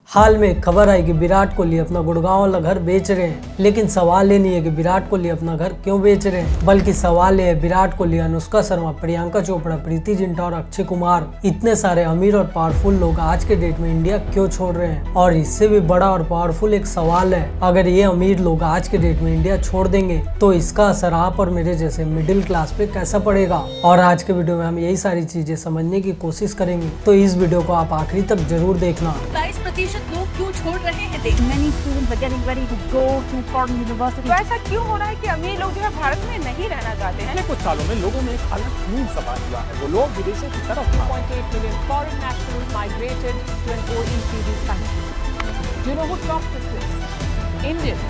हाल में एक खबर आई कि विराट कोहली अपना गुड़गांव वाला घर बेच रहे हैं, लेकिन सवाल ये नहीं है कि विराट कोहली अपना घर क्यों बेच रहे हैं, बल्कि सवाल ये है विराट कोहली, अनुष्का शर्मा, प्रियंका चोपड़ा, प्रीति जिंटा और अक्षय कुमार, इतने सारे अमीर और पावरफुल लोग आज के डेट में इंडिया क्यों छोड़ रहे हैं। और इससे भी बड़ा और पावरफुल एक सवाल है, अगर ये अमीर लोग आज के डेट में इंडिया छोड़ देंगे तो इसका असर आप और मेरे जैसे मिडिल क्लास पे कैसा पड़ेगा। और आज के वीडियो में हम यही सारी चीजें समझने की कोशिश करेंगे, तो इस वीडियो को आप आखिरी तक जरूर देखना। 22% लोग क्यों छोड़ रहे हैं देश? Many students are getting ready to go to foreign universities. तो ऐसा क्यों हो रहा है कि अमीर लोग जो है भारत में नहीं रहना चाहते हैं? पिछले कुछ सालों में लोगों में एक अलग खून सवार हुआ है, वो लोग विदेशों की तरफ 2.8 million foreign nationals migrated to an OECD country. Do you know who topped this list? Indians.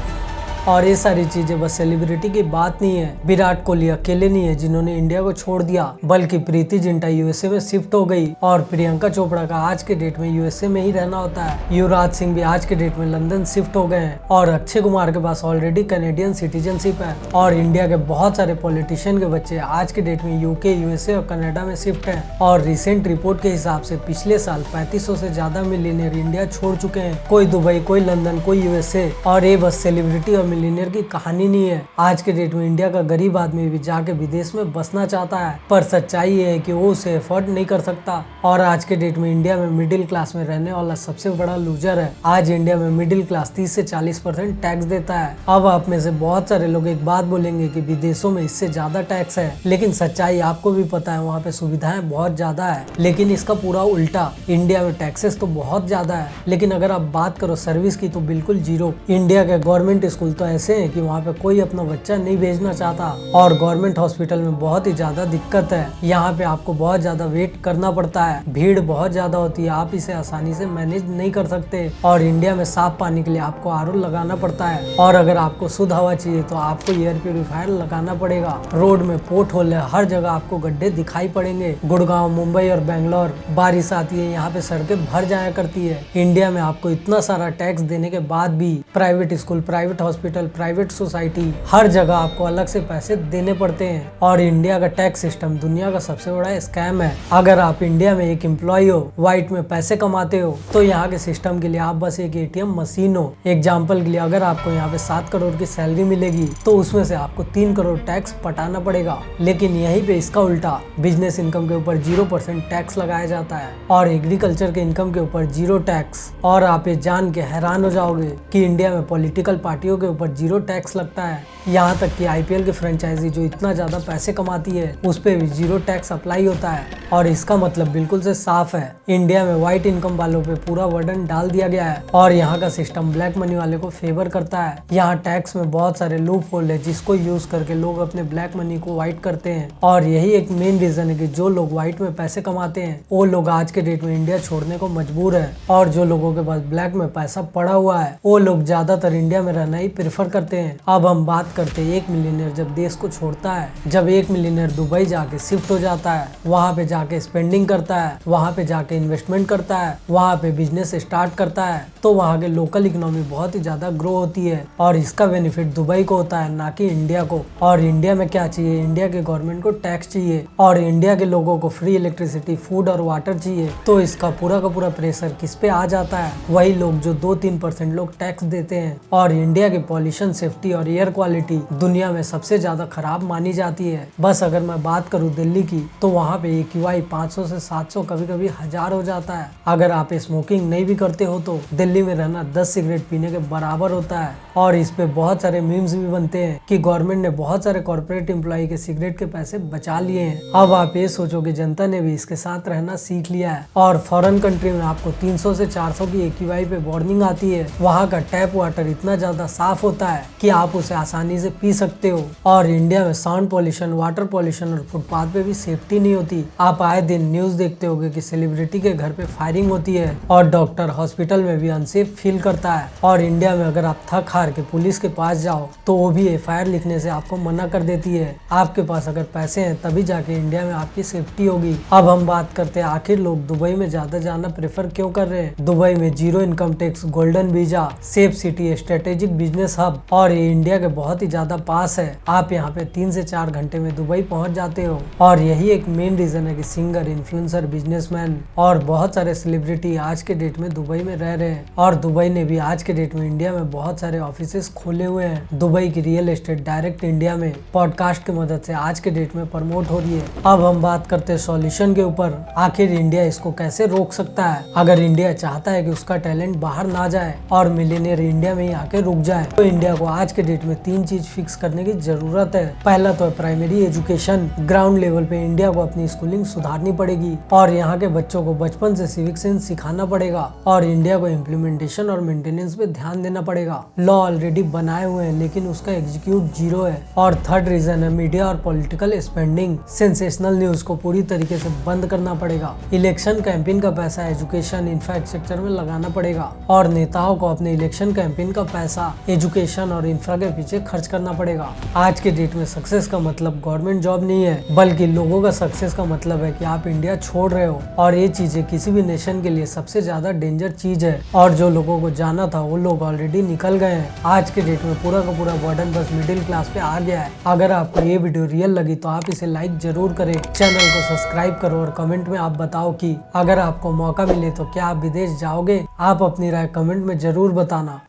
और ये सारी चीजें बस सेलिब्रिटी की बात नहीं है, विराट कोहली अकेले नहीं है जिन्होंने इंडिया को छोड़ दिया, बल्कि प्रीति जिंटा यूएसए में शिफ्ट हो गई और प्रियंका चोपड़ा का आज के डेट में यूएसए में ही रहना होता है। युवराज सिंह भी आज के डेट में लंदन शिफ्ट हो गए हैं और अक्षय कुमार के पास ऑलरेडी कैनेडियन सिटीजनशिप है। और इंडिया के बहुत सारे पॉलिटिशियन के बच्चे आज के डेट में यूके, यूएसए और कनाडा में शिफ्ट है। और रिसेंट रिपोर्ट के हिसाब से पिछले साल 3500 से ज्यादा मिलियनियर इंडिया छोड़ चुके हैं, कोई दुबई, कोई लंदन, कोई यूएसए। और ये बस सेलिब्रिटी और मिलियनियर की कहानी नहीं है, आज के डेट में इंडिया का गरीब आदमी भी जाके विदेश में बसना चाहता है, पर सच्चाई ये है कि वो उसे अफोर्ड नहीं कर सकता। और आज के डेट में इंडिया में मिडिल क्लास में रहने वाला सबसे बड़ा लूजर है। आज इंडिया में मिडिल क्लास 30 से 40% टैक्स देता है। अब आप में से बहुत सारे लोग एक बात बोलेंगे कि विदेशों में इससे ज्यादा टैक्स है, लेकिन सच्चाई आपको भी पता है, वहाँ पे सुविधाएं बहुत ज्यादा है। लेकिन इसका पूरा उल्टा, इंडिया में टैक्सेस तो बहुत ज्यादा है, लेकिन अगर आप बात करो सर्विस की तो बिल्कुल जीरो। इंडिया के गवर्नमेंट स्कूल तो ऐसे हैं कि वहाँ पे कोई अपना बच्चा नहीं भेजना चाहता, और गवर्नमेंट हॉस्पिटल में बहुत ही ज्यादा दिक्कत है। यहाँ पे आपको बहुत ज्यादा वेट करना पड़ता है, भीड़ बहुत ज्यादा होती है, आप इसे आसानी से मैनेज नहीं कर सकते। और इंडिया में साफ पानी के लिए आपको आरओ लगाना पड़ता है, और अगर आपको शुद्ध हवा चाहिए तो आपको एयर प्यूरिफायर लगाना पड़ेगा। रोड में पोर्ट होल है, हर जगह आपको गड्ढे दिखाई पड़ेंगे। गुड़गांव, मुंबई और बेंगलोर, बारिश आती है, यहाँ पे सड़कें भर जाया करती है। इंडिया में आपको इतना सारा टैक्स देने के बाद भी private school, private hospital, private society, हर जगह आपको अलग से पैसे देने पड़ते हैं। और इंडिया का टैक्स सिस्टम दुनिया का सबसे बड़ा स्कैम है। अगर आप इंडिया में एक एम्प्लॉय हो, व्हाइट में पैसे कमाते हो, तो यहाँ के सिस्टम के लिए आप बस एक एटीएम मशीन हो। एग्जाम्पल के लिए अगर आपको यहाँ पे 7 करोड़ की सैलरी मिलेगी तो उसमें से आपको 3 करोड़ टैक्स पटाना पड़ेगा। लेकिन यहीं पे इसका उल्टा, बिजनेस इनकम के ऊपर 0% टैक्स लगाया जाता है और एग्रीकल्चर के इनकम के ऊपर 0 टैक्स। और आप ये जान के हैरान हो जाओगे कि इंडिया में पॉलिटिकल पार्टियों के ऊपर 0 टैक्स लगता है। यहाँ तक कि आईपीएल की फ्रेंचाइजी जो इतना ज्यादा पैसे कमाती है उस पे भी 0 टैक्स अप्लाई होता है। और इसका मतलब बिल्कुल से साफ है, इंडिया में व्हाइट इनकम वालों पे पूरा बर्डन डाल दिया गया है और यहाँ का सिस्टम ब्लैक मनी वाले को फेवर करता है। यहाँ टैक्स में बहुत सारे लूप होल है जिसको यूज करके लोग अपने ब्लैक मनी को व्हाइट करते हैं। और यही एक मेन रीजन है कि जो लोग व्हाइट में पैसे कमाते हैं वो लोग आज के डेट में इंडिया छोड़ने को मजबूर है, और जो लोगों के पास ब्लैक में पैसा पड़ा हुआ है वो लोग ज्यादातर इंडिया में रहना ही प्रेफर करते हैं। अब हम बात करते हैं एक मिलियनियर जब देश को छोड़ता है। जब एक मिलियनियर दुबई जाके शिफ्ट हो जाता है, वहाँ पे जाके स्पेंडिंग करता है, वहाँ पे जाके इन्वेस्टमेंट करता है, वहाँ पे बिजनेस स्टार्ट करता है, तो वहाँ के लोकल इकोनॉमी बहुत ही ज्यादा ग्रो होती है। और इसका बेनिफिट दुबई को होता है, ना कि इंडिया को। और इंडिया में क्या चाहिए, इंडिया के गवर्नमेंट को टैक्स चाहिए और इंडिया के लोगों को फ्री इलेक्ट्रिसिटी, फूड और वाटर चाहिए। तो इसका पूरा का पूरा प्रेशर किस पे आ जाता है, वही लोग जो 2-3% लोग टैक्स देते हैं। और इंडिया की पॉल्यूशन, सेफ्टी और एयर क्वालिटी दुनिया में सबसे ज्यादा खराब मानी जाती है। बस अगर मैं बात करूं दिल्ली की, तो वहाँ पे AQI 500 से 700, कभी कभी 1000 हो जाता है। अगर आप स्मोकिंग नहीं भी करते हो तो दिल्ली में रहना 10 सिगरेट पीने के बराबर होता है। और इस पे बहुत सारे मीम्स भी बनते हैं कि गवर्नमेंट ने बहुत सारे कॉर्पोरेट एम्प्लॉय के सिगरेट के पैसे बचा लिए हैं। अब आप ये सोचो कि जनता ने भी इसके साथ रहना सीख लिया है। और फॉरेन कंट्री में आपको 300 से 400 की AQI पे वार्निंग आती है। वहाँ का टैप वाटर इतना ज्यादा साफ होता है कि आप उसे आसानी से पी सकते हो। और इंडिया में साउंड पॉल्यूशन, वाटर पॉल्यूशन और फुटपाथ पे भी सेफ्टी नहीं होती। आप आए दिन न्यूज देखते होगे कि सेलिब्रिटी के घर पे फायरिंग होती है और डॉक्टर हॉस्पिटल में भी अनसेफ फील करता है। और इंडिया में अगर आप थक हार के पुलिस के पास जाओ तो वो भी FIR लिखने से आपको मना कर देती है। आपके पास अगर पैसे हैं तभी जाके इंडिया में आपकी सेफ्टी होगी। अब हम बात करते हैं आखिर लोग दुबई में ज्यादा जाना प्रेफर क्यों कर रहे हैं। दुबई में 0 income tax, golden visa, safe city, strategic business hub और ये इंडिया के बहुत ही ज्यादा पास है। आप यहाँ पे 3 से 4 घंटे में दुबई पहुंच जाते हो और यही एक मेन रीजन है कि सिंगर, इन्फ्लुएंसर, बिजनेसमैन और बहुत सारे सेलिब्रिटी आज के डेट में दुबई में रह रहे हैं। और दुबई ने भी आज के डेट में इंडिया में बहुत सारे ऑफिसेस खोले हुए हैं। दुबई की रियल एस्टेट डायरेक्ट इंडिया में पॉडकास्ट की मदद से आज के डेट में प्रमोट हो रही है। अब हम बात करते हैं सॉल्यूशन के ऊपर, आखिर इंडिया इसको कैसे रोक सकता है। अगर इंडिया चाहता है कि उसका टैलेंट बाहर ना जाए और मिलियनियर इंडिया में ही आके रुक जाए, तो इंडिया को आज के डेट में 3 चीज फिक्स करने की जरूरत है। पहला तो है प्राइमरी एजुकेशन। ग्राउंड लेवल पे इंडिया को अपनी स्कूलिंग सुधारनी पड़ेगी और यहाँ के बच्चों को बचपन से सिविक सेंस सिखाना पड़ेगा और इंडिया को इम्प्लीमेंटेशन और मेंटेनेंस पे ध्यान देना पड़ेगा। लॉ ऑलरेडी बनाए हुए हैं लेकिन उसका एग्जीक्यूट जीरो है। और थर्ड रीजन है मीडिया और पॉलिटिकल स्पेंडिंग। सेंसेशनल न्यूज को पूरी तरीके से बंद करना पड़ेगा। इलेक्शन कैंपेन का पैसा एजुकेशन, इंफ्रास्ट्रक्चर में लगाना पड़ेगा और नेताओं को अपने इलेक्शन कैंपेन का पैसा एजुकेशन और इंफ्रा के पीछे खर्च करना पड़ेगा। आज के डेट में सक्सेस का मतलब गवर्नमेंट जॉब नहीं है, बल्कि लोगों का सक्सेस का मतलब है कि आप इंडिया छोड़ रहे हो। और ये चीजें किसी भी नेशन के लिए सबसे ज्यादा डेंजर चीज है और जो लोगों को जाना था वो लोग ऑलरेडी निकल गए हैं। आज के डेट में पूरा का पूरा बर्डन बस मिडिल क्लास पे आ गया है। अगर आपको ये वीडियो रियल लगी तो आप इसे लाइक जरूर करें, चैनल को सब्सक्राइब करो और कमेंट में आप बताओ कि अगर आपको मौका मिले तो क्या आप विदेश जाओगे। आप अपनी राय कमेंट में जरूर बताना।